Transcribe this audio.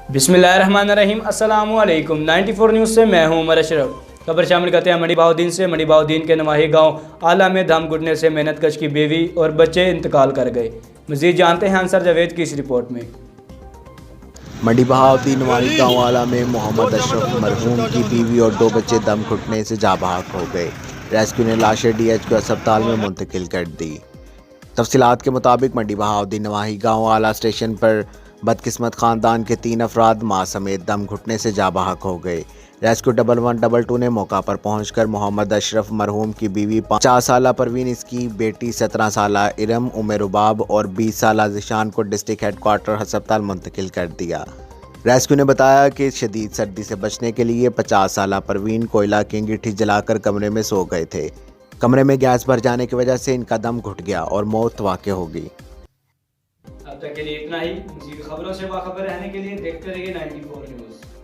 बिस्मिल्लाहिर्रहमानिर्रहीम। अस्सलामुअलैकुम। 94 न्यूज़ से मैं हूं उमर अशरफ। खबर शामिल करते हैं मड़ी बहाउद्दीन से। मड़ी बहाउद्दीन के नवाही गांव आला में दम घुटने से मेहनत कश की बीवी और बच्चे इंतकाल कर गए। मजीद जानते हैं अंसर जावेद की इस रिपोर्ट में। मड़ी बहाउद्दीन नवाही गाँव आला में मोहम्मद अशरफ मरहूम की बीवी और 2 बच्चे दम घुटने से जाँ बहक हो गए। रेस्क्यू ने लाशें DHQ अस्पताल में मुंतकिल कर दी। तफसीलात के मुताबिक मड़ी बहाउद्दीन नवाही गाँव आला स्टेशन पर बदकिस्मत खानदान के 3 अफराद माँ समेत दम घुटने से जाँ बहक हो गए। रेस्क्यू 1112 ने मौका पर पहुंचकर मोहम्मद अशरफ मरहूम की बीवी 50 साला परवीन, इसकी बेटी 17 साला इरम उमर रुबाब और 20 साला जिशान को डिस्ट्रिक्ट हेडक्वार्टर अस्पताल मुंतकिल कर दिया। रेस्क्यू ने बताया कि शदीद सर्दी से बचने के लिए 50 साला परवीन कोयला की अंगीठी जलाकर कमरे में सो गए थे। कमरे में गैस भर जाने की वजह से इनका दम घुट गया और मौत वाक़ हो गई। अब तक के लिए इतना ही। मज़ीद खबरों से बाखबर रहने के लिए देखते रहिए 94 न्यूज़।